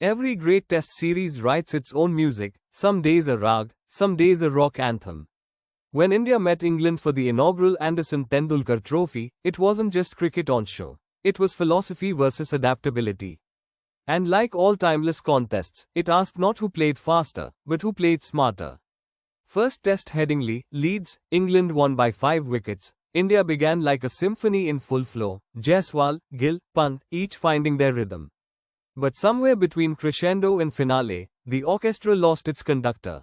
Every great test series writes its own music, some days a rag, some days a rock anthem. When India met England for the inaugural Anderson-Tendulkar trophy, it wasn't just cricket on show. It was philosophy versus adaptability. And like all timeless contests, it asked not who played faster, but who played smarter. First test Headingley, Leeds, England won by 5 wickets. India began like a symphony in full flow, Jaiswal, Gill, Pant, each finding their rhythm. But somewhere between crescendo and finale, the orchestra lost its conductor.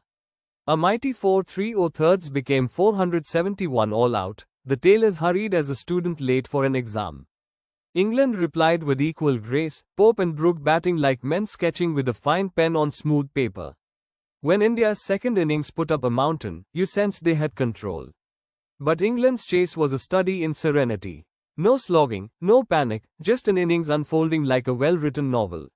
A mighty 4-3 thirds became 471 all out, the tailors hurried as a student late for an exam. England replied with equal grace, Pope and Brooke batting like men sketching with a fine pen on smooth paper. When India's second innings put up a mountain, you sensed they had control. But England's chase was a study in serenity. No slogging, no panic, just an innings unfolding like a well-written novel.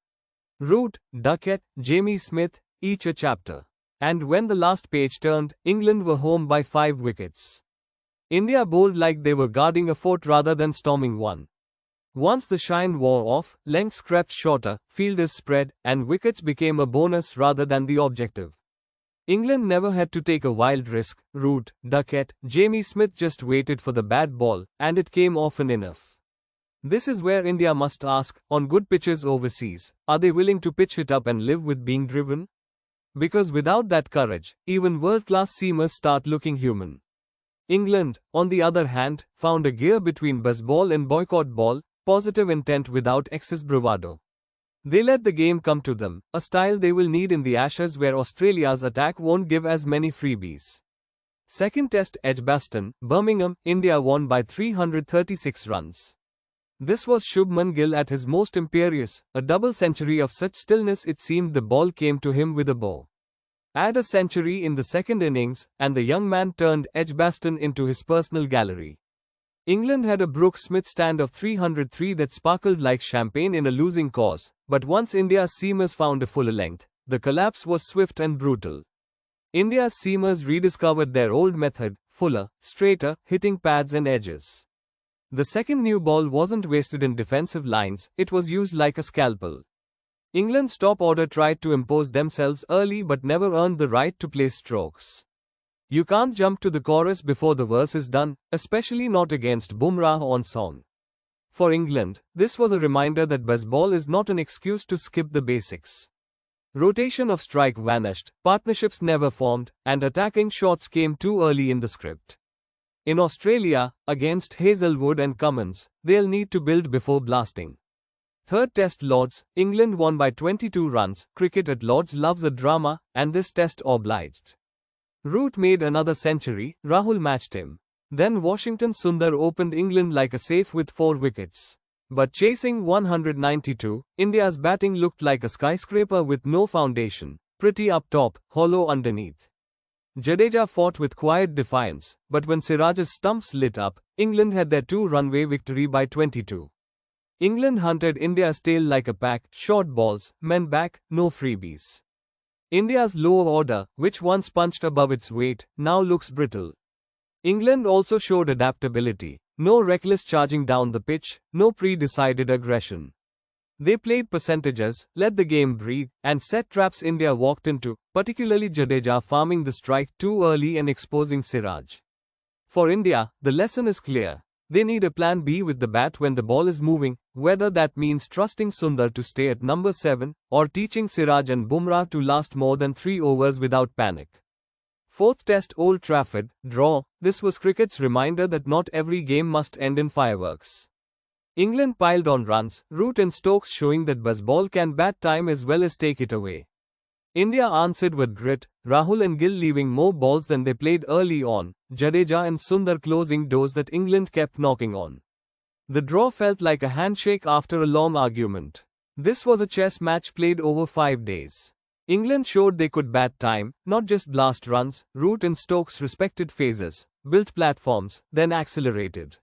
Root, Duckett, Jamie Smith, each a chapter. And when the last page turned, England were home by 5 wickets. India bowled like they were guarding a fort rather than storming one. Once the shine wore off, lengths crept shorter, fielders spread, and wickets became a bonus rather than the objective. England never had to take a wild risk. Root, Duckett, Jamie Smith just waited for the bad ball, and it came often enough. This is where India must ask, on good pitches overseas, are they willing to pitch it up and live with being driven? Because without that courage, even world-class seamers start looking human. England, on the other hand, found a gear between buzzball and boycott ball, positive intent without excess bravado. They let the game come to them, a style they will need in the Ashes where Australia's attack won't give as many freebies. Second test Edgbaston, Birmingham, India won by 336 runs. This was Shubman Gill at his most imperious, a double century of such stillness it seemed the ball came to him with a bow. Add a century in the second innings, and the young man turned Edgbaston into his personal gallery. England had a Brooke-Smith stand of 303 that sparkled like champagne in a losing cause, but once India's seamers found a fuller length, the collapse was swift and brutal. India's seamers rediscovered their old method, fuller, straighter, hitting pads and edges. The second new ball wasn't wasted in defensive lines, it was used like a scalpel. England's top order tried to impose themselves early but never earned the right to play strokes. You can't jump to the chorus before the verse is done, especially not against Bumrah on song. For England, this was a reminder that buzzball is not an excuse to skip the basics. Rotation of strike vanished, partnerships never formed, and attacking shots came too early in the script. In Australia, against Hazelwood and Cummins, they'll need to build before blasting. Third test Lords, England won by 22 runs, cricket at Lords loves a drama, and this test obliged. Root made another century, Rahul matched him. Then Washington Sundar opened England like a safe with 4 wickets. But chasing 192, India's batting looked like a skyscraper with no foundation, pretty up top, hollow underneath. Jadeja fought with quiet defiance, but when Siraj's stumps lit up, England had their 2-runway victory by 22. England hunted India's tail like a pack, short balls, men back, no freebies. India's lower order, which once punched above its weight, now looks brittle. England also showed adaptability. No reckless charging down the pitch, no pre-decided aggression. They played percentages, let the game breathe, and set traps India walked into, particularly Jadeja farming the strike too early and exposing Siraj. For India, the lesson is clear. They need a plan B with the bat when the ball is moving, whether that means trusting Sundar to stay at number 7, or teaching Siraj and Bumrah to last more than 3 overs without panic. Fourth test Old Trafford, draw. This was cricket's reminder that not every game must end in fireworks. England piled on runs, Root and Stokes showing that buzzball can bat time as well as take it away. India answered with grit, Rahul and Gill leaving more balls than they played early on, Jadeja and Sundar closing doors that England kept knocking on. The draw felt like a handshake after a long argument. This was a chess match played over 5 days. England showed they could bat time, not just blast runs. Root and Stokes respected phases, built platforms, then accelerated.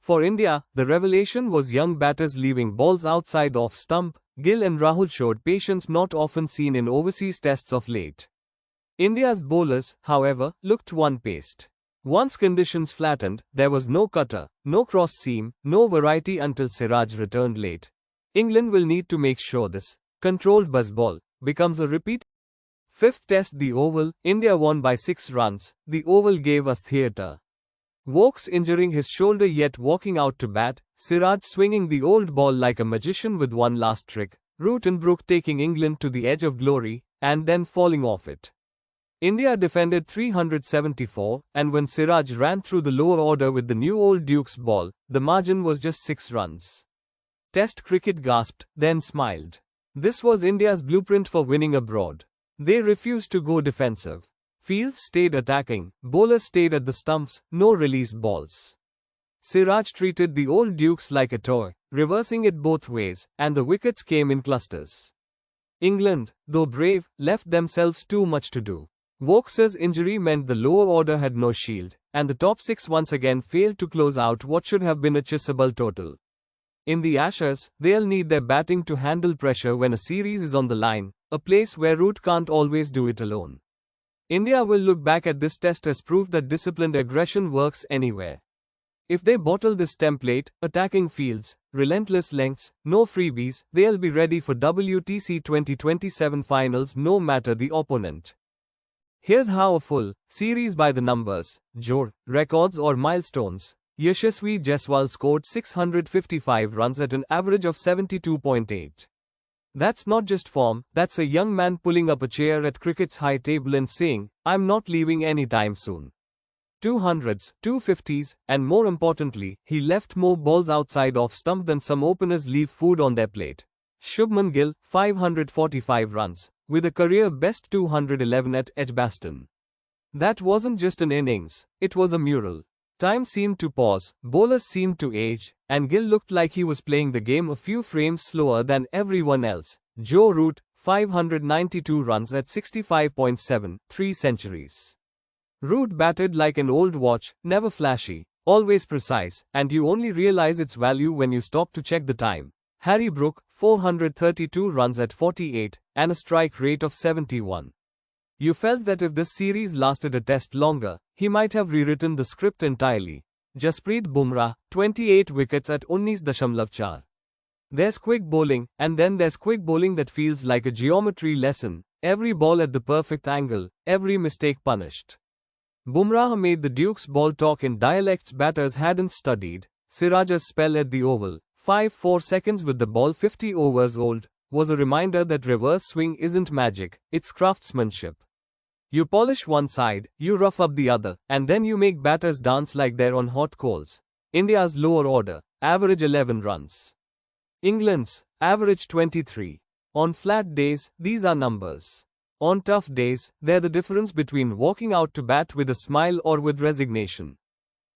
For India, the revelation was young batters leaving balls outside off stump. Gill and Rahul showed patience not often seen in overseas tests of late. India's bowlers, however, looked one-paced. Once conditions flattened, there was no cutter, no cross seam, no variety until Siraj returned late. England will need to make sure this controlled buzzball, becomes a repeat. Fifth test, the Oval, India won by 6 runs. The Oval gave us theatre. Wokes injuring his shoulder yet walking out to bat, Siraj swinging the old ball like a magician with one last trick, Root and Brook taking England to the edge of glory, and then falling off it. India defended 374, and when Siraj ran through the lower order with the new old Duke's ball, the margin was just 6 runs. Test cricket gasped, then smiled. This was India's blueprint for winning abroad. They refused to go defensive. Fields stayed attacking, bowlers stayed at the stumps, no release balls. Siraj treated the old Dukes like a toy, reversing it both ways, and the wickets came in clusters. England, though brave, left themselves too much to do. Wokes's injury meant the lower order had no shield, and the top 6 once again failed to close out what should have been a chasable total. In the Ashes, they'll need their batting to handle pressure when a series is on the line, a place where Root can't always do it alone. India will look back at this test as proof that disciplined aggression works anywhere. If they bottle this template, attacking fields, relentless lengths, no freebies, they'll be ready for WTC 2027 finals no matter the opponent. Here's how a full series by the numbers, jor, records or milestones. Yashasvi Jaiswal scored 655 runs at an average of 72.8. That's not just form, that's a young man pulling up a chair at cricket's high table and saying, I'm not leaving anytime soon. 200s, 250s, and more importantly, he left more balls outside off stump than some openers leave food on their plate. Shubman Gill, 545 runs, with a career-best 211 at Edgbaston. That wasn't just an innings, it was a mural. Time seemed to pause, bowlers seemed to age, and Gill looked like he was playing the game a few frames slower than everyone else. Joe Root, 592 runs at 65.7, 3 centuries. Root batted like an old watch, never flashy, always precise, and you only realize its value when you stop to check the time. Harry Brook, 432 runs at 48, and a strike rate of 71. You felt that if this series lasted a test longer, he might have rewritten the script entirely. Jasprit Bumrah, 28 wickets at 19.4. There's quick bowling, and then there's quick bowling that feels like a geometry lesson, every ball at the perfect angle, every mistake punished. Bumrah made the Duke's ball talk in dialects batters hadn't studied. Siraj's spell at the Oval, 5-4 seconds with the ball 50 overs old, was a reminder that reverse swing isn't magic, it's craftsmanship. You polish one side, you rough up the other, and then you make batters dance like they're on hot coals. India's lower order, average 11 runs. England's, average 23. On flat days, these are numbers. On tough days, they're the difference between walking out to bat with a smile or with resignation.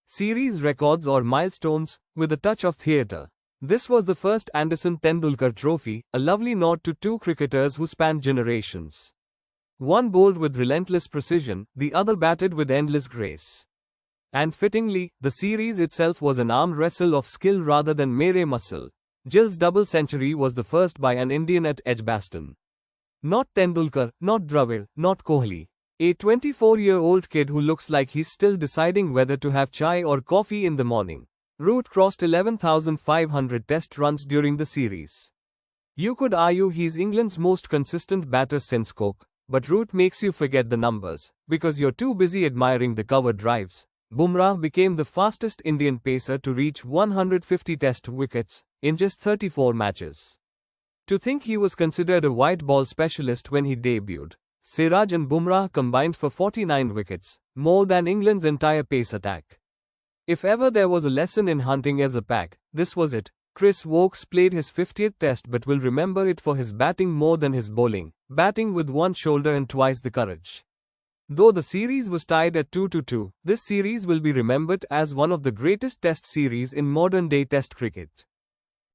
Series records or milestones, with a touch of theatre. This was the first Anderson-Tendulkar trophy, a lovely nod to 2 cricketers who spanned generations. One bowled with relentless precision, the other batted with endless grace. And fittingly, the series itself was an arm wrestle of skill rather than mere muscle. Gill's double century was the first by an Indian at Edgbaston. Not Tendulkar, not Dravid, not Kohli. A 24-year-old kid who looks like he's still deciding whether to have chai or coffee in the morning. Root crossed 11,500 test runs during the series. You could argue he's England's most consistent batter since Cook, but Root makes you forget the numbers, because you're too busy admiring the cover drives. Bumrah became the fastest Indian pacer to reach 150 test wickets in just 34 matches. To think he was considered a white ball specialist when he debuted. Siraj and Bumrah combined for 49 wickets, more than England's entire pace attack. If ever there was a lesson in hunting as a pack, this was it. Chris Wokes played his 50th test but will remember it for his batting more than his bowling, batting with one shoulder and twice the courage. Though the series was tied at 2-2, this series will be remembered as one of the greatest test series in modern-day test cricket.